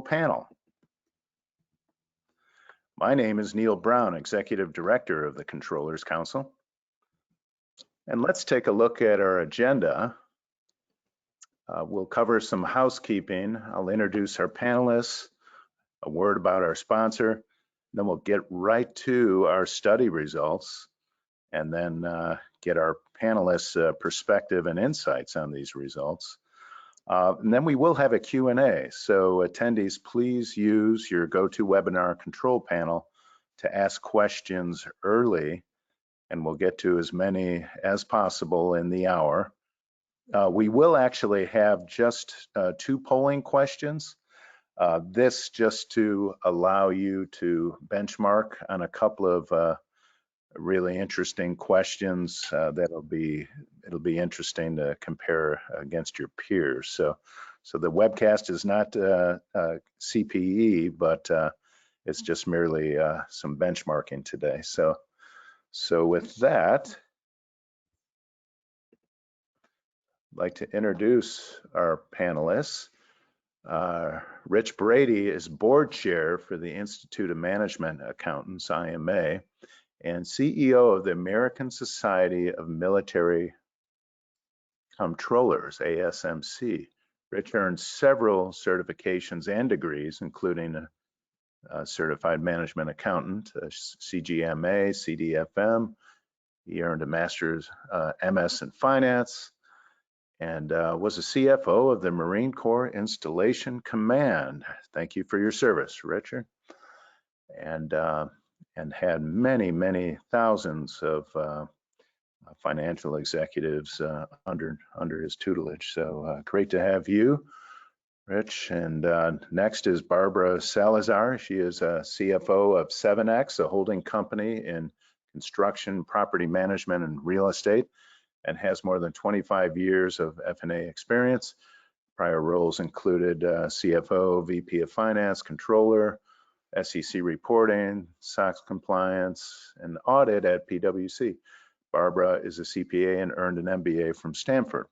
panel. My name is Neil Brown, Executive Director of the Comptrollers Council. And let's take a look at our agenda. We'll cover some housekeeping. I'll introduce our panelists, a word about our sponsor, then we'll get right to our study results and then get our panelists' perspective and insights on these results. And then we will have a Q&A. So attendees, please use your GoToWebinar control panel to ask questions early, and we'll get to as many as possible in the hour. We will actually have just 2 polling questions. This just to allow you to benchmark on a couple of really interesting questions it'll be interesting to compare against your peers. So the webcast is not CPE, but it's just merely some benchmarking today. So with that, I'd like to introduce our panelists. Rich Brady is board chair for the Institute of Management Accountants, IMA, and CEO of the American Society of Military Comptrollers, ASMC. Rich earned several certifications and degrees, including a certified management accountant, a CGMA, CDFM. He earned a master's MS in finance, and was a CFO of the Marine Corps Installation Command. Thank you for your service, Richard. And had many thousands of financial executives under his tutelage. So great to have you, Rich. And next is Barbara Salazar. She is a CFO of 7X, a holding company in construction, property management, and real estate, and has more than 25 years of F&A experience. Prior roles included CFO, VP of Finance, Controller, SEC reporting, SOX compliance, and audit at PwC. Barbara is a CPA and earned an MBA from Stanford.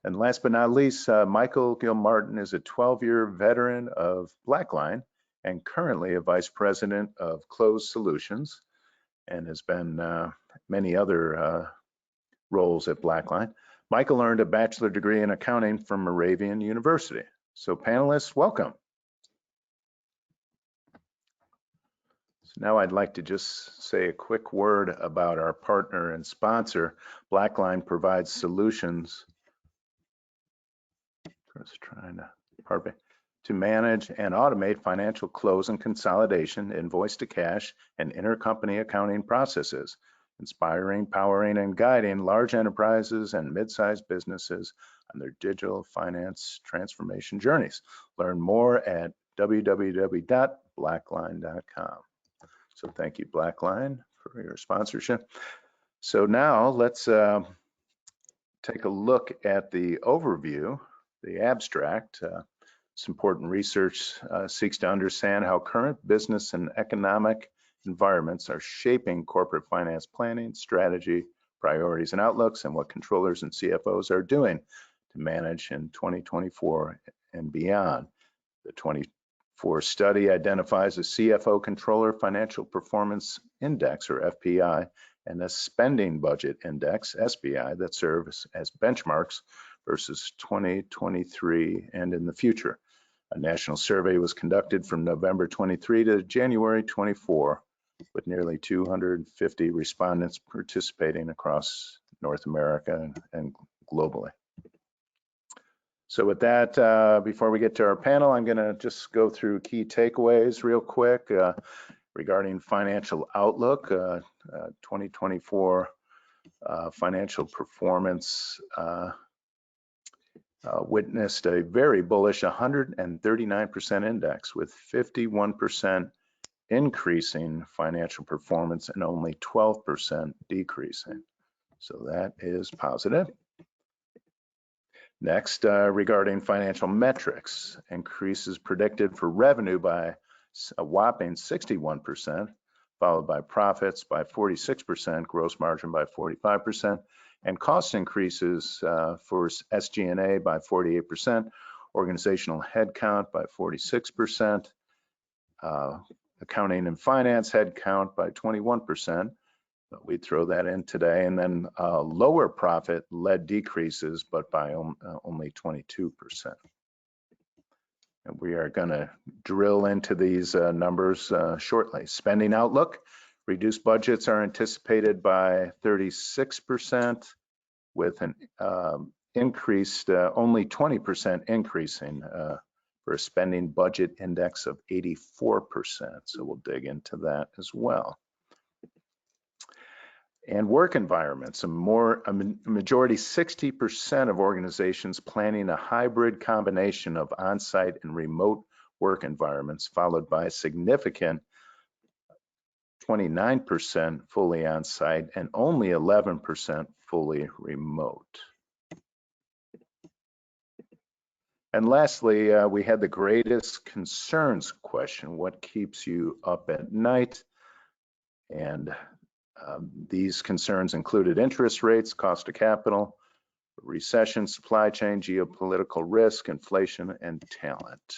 And last but not least, Michael Gilmartin is a 12-year veteran of BlackLine and currently a vice president of Closed Solutions, and has been many other roles at BlackLine. Michael earned a bachelor degree in accounting from Moravian University. So panelists, welcome. Now I'd like to just say a quick word about our partner and sponsor. BlackLine provides solutions to manage and automate financial close and consolidation, invoice to cash, and intercompany accounting processes, inspiring, powering, and guiding large enterprises and mid-sized businesses on their digital finance transformation journeys. Learn more at www.blackline.com. So thank you, BlackLine, for your sponsorship. So now let's take a look at the overview, the abstract. This important research seeks to understand how current business and economic environments are shaping corporate finance planning, strategy, priorities, and outlooks, and what controllers and CFOs are doing to manage in 2024 and beyond. The 24 study identifies a CFO Controller Financial Performance Index, or FPI, and a Spending Budget Index, SBI, that serves as benchmarks versus 2023 and in the future. A national survey was conducted from November 23 to January 24, with nearly 250 respondents participating across North America and globally. So with that, before we get to our panel, I'm going to just go through key takeaways real quick regarding financial outlook. 2024 financial performance witnessed a very bullish 139% index, with 51% increasing financial performance and only 12% decreasing. So that is positive. Next, regarding financial metrics, increases predicted for revenue by a whopping 61%, followed by profits by 46%, gross margin by 45%, and cost increases for SG&A by 48%, organizational headcount by 46%, accounting and finance headcount by 21%. But we throw that in today, and then lower profit led decreases, but by only 22%. And we are going to drill into these numbers shortly. Spending outlook, reduced budgets are anticipated by 36%, with an increased, only 20% increasing for a spending budget index of 84%. So we'll dig into that as well. And work environments, a majority, 60% of organizations planning a hybrid combination of on-site and remote work environments, followed by a significant 29% fully on-site and only 11% fully remote. And lastly, we had the greatest concerns question: what keeps you up at night? And these concerns included interest rates, cost of capital, recession, supply chain, geopolitical risk, inflation, and talent.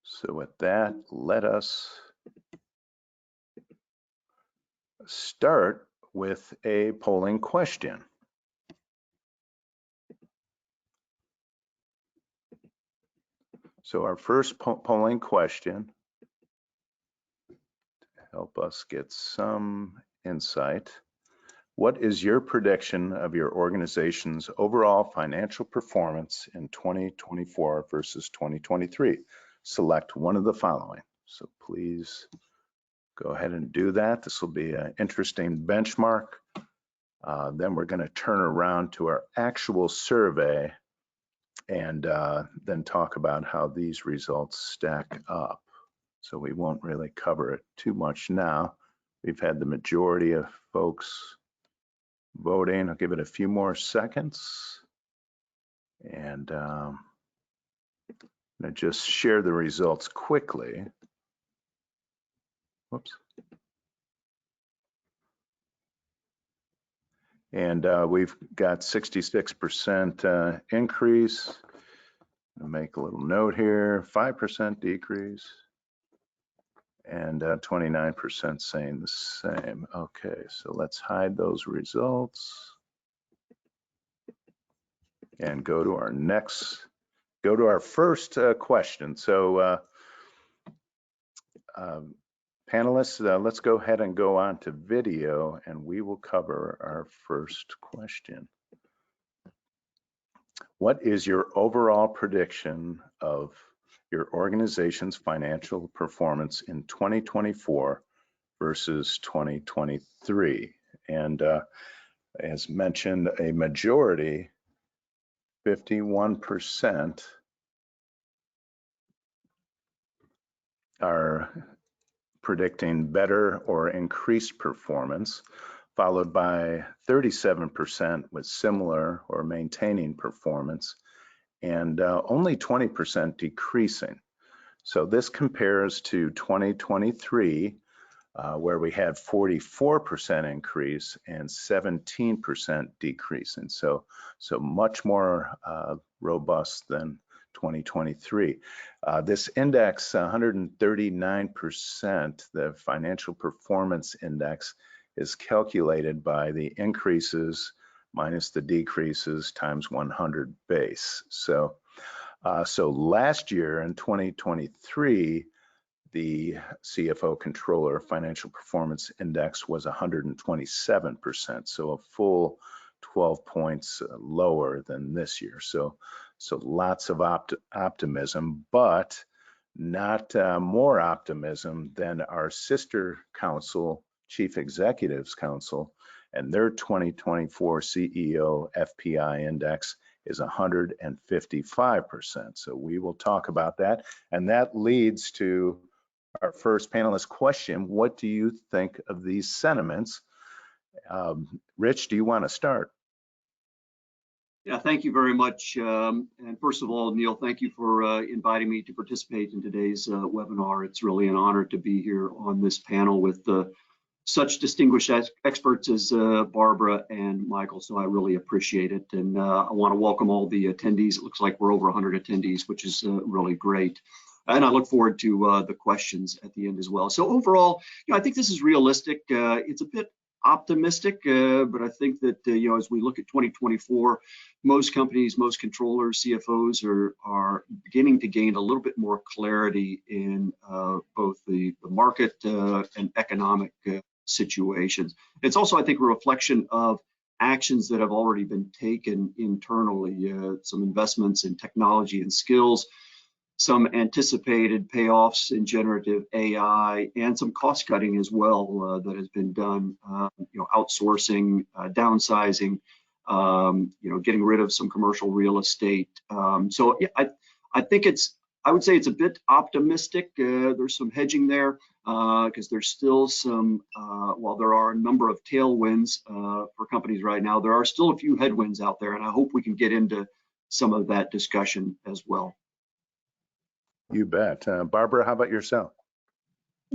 So with that, let us start with a polling question. So our first polling question, help us get some insight. What is your prediction of your organization's overall financial performance in 2024 versus 2023? Select one of the following. So please go ahead and do that. This will be an interesting benchmark. Then we're going to turn around to our actual survey and then talk about how these results stack up. So we won't really cover it too much now. We've had the majority of folks voting. I'll give it a few more seconds. And I'm going to just share the results quickly. Whoops. And we've got 66% increase. I'll make a little note here, 5% decrease. And 29% saying the same. Okay, so let's hide those results and go to our first question. So panelists, let's go ahead and go on to video, and we will cover our first question. What is your overall prediction of your organization's financial performance in 2024 versus 2023? And as mentioned, a majority, 51%, are predicting better or increased performance, followed by 37% with similar or maintaining performance, and only 20% decreasing. So this compares to 2023, where we had 44% increase and 17% decrease. And so much more robust than 2023. This index, 139%, the financial performance index, is calculated by the increases minus the decreases times 100 base. So last year in 2023, the CFO Controller Financial Performance Index was 127%, so a full 12 points lower than this year. So lots of optimism, but not more optimism than our sister council, Chief Executives Council, and their 2024 CEO FPI index is 155%. So we will talk about that. And that leads to our first panelist question. What do you think of these sentiments? Rich, do you want to start? Yeah, thank you very much. And first of all, Neil, thank you for inviting me to participate in today's webinar. It's really an honor to be here on this panel with such distinguished experts as Barbara and Michael, so I really appreciate it. And I want to welcome all the attendees. It looks like we're over 100 attendees, which is really great. And I look forward to the questions at the end as well. So overall, I think this is realistic. It's a bit optimistic, but I think that as we look at 2024, most companies, most controllers, CFOs are beginning to gain a little bit more clarity in both the market and economic situations. It's also, I think, a reflection of actions that have already been taken internally, some investments in technology and skills, some anticipated payoffs in generative AI, and some cost cutting as well that has been done, outsourcing, downsizing, getting rid of some commercial real estate. So yeah, I think I would say it's a bit optimistic. There's some hedging there because there's still some, while there are a number of tailwinds for companies right now, there are still a few headwinds out there, and I hope we can get into some of that discussion as well. You bet. Barbara, how about yourself?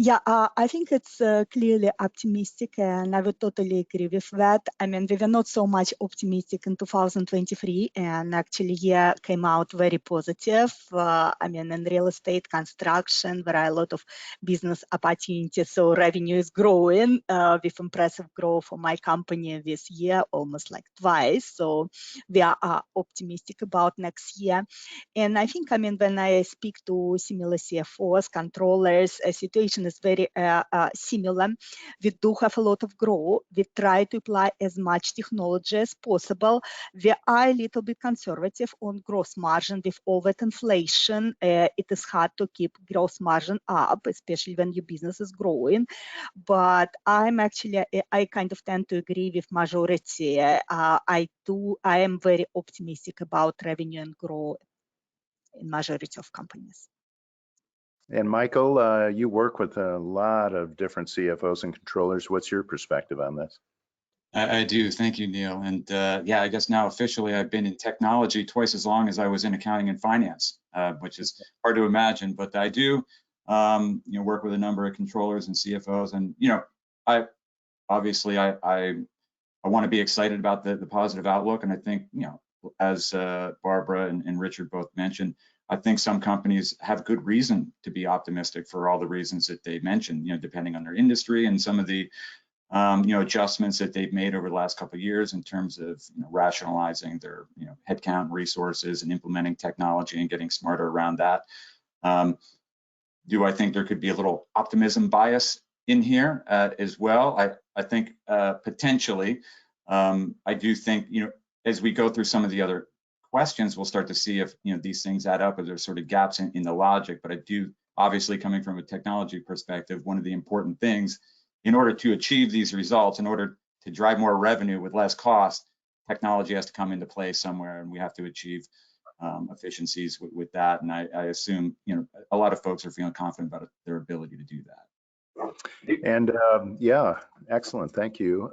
Yeah, I think it's clearly optimistic, and I would totally agree with that. I mean, we were not so much optimistic in 2023, and actually, yeah, came out very positive. I mean, in real estate construction, there are a lot of business opportunities, so revenue is growing with impressive growth for my company this year, almost like twice. So we are optimistic about next year. And I think, I mean, when I speak to similar CFOs, controllers, a situation is very similar. We do have a lot of growth. We try to apply as much technology as possible. We are a little bit conservative on gross margin with all that inflation. It is hard to keep gross margin up, especially when your business is growing. But I kind of tend to agree with majority. I am very optimistic about revenue and growth in majority of companies. And Michael, you work with a lot of different CFOs and controllers. What's your perspective on this? I do. Thank you, Neil. And yeah, I guess now officially I've been in technology twice as long as I was in accounting and finance, which is hard to imagine. But I do, work with a number of controllers and CFOs. And I want to be excited about the positive outlook. And I think as Barbara and Richard both mentioned, I think some companies have good reason to be optimistic for all the reasons that they mentioned, depending on their industry and some of the, adjustments that they've made over the last couple of years in terms of rationalizing their, headcount resources and implementing technology and getting smarter around that. Do I think there could be a little optimism bias in here as well? I think potentially. I do think, as we go through some of the other questions, we'll start to see if these things add up, or there's sort of gaps in the logic. But I do, obviously, coming from a technology perspective, one of the important things in order to achieve these results, in order to drive more revenue with less cost, technology has to come into play somewhere, and we have to achieve efficiencies with that. And I assume a lot of folks are feeling confident about their ability to do that. And yeah, excellent. Thank you.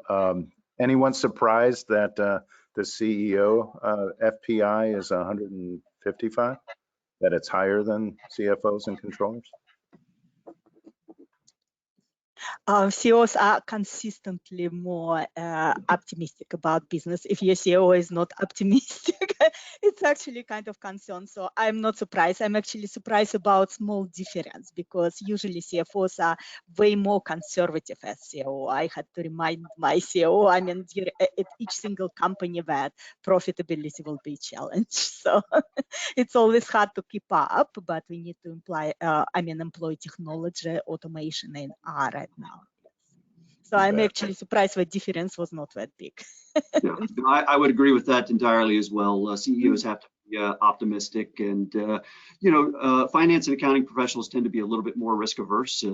Anyone surprised that the CEO FPI is 155, that it's higher than CFOs and controllers? CEOs are consistently more optimistic about business. If your CEO is not optimistic, it's actually kind of concern. So I'm not surprised. I'm actually surprised about small difference, because usually CFOs are way more conservative as CEO. I had to remind my CEO, I mean, at each single company that profitability will be challenged. So it's always hard to keep up, but we need to employ technology, automation, and R right now. So I'm actually surprised the difference was not that big. Yeah, I would agree with that entirely as well. CEOs have to be optimistic, and finance and accounting professionals tend to be a little bit more risk averse,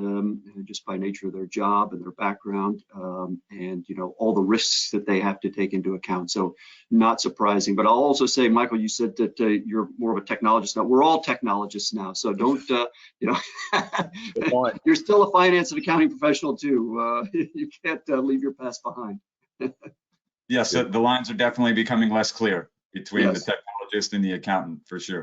just by nature of their job and their background, and all the risks that they have to take into account. So not surprising. But I'll also say, Michael, you said that you're more of a technologist now. We're all technologists now, so don't you're still a finance and accounting professional too. You can't leave your past behind. Yes, the lines are definitely becoming less clear between the technologist and the accountant, for sure.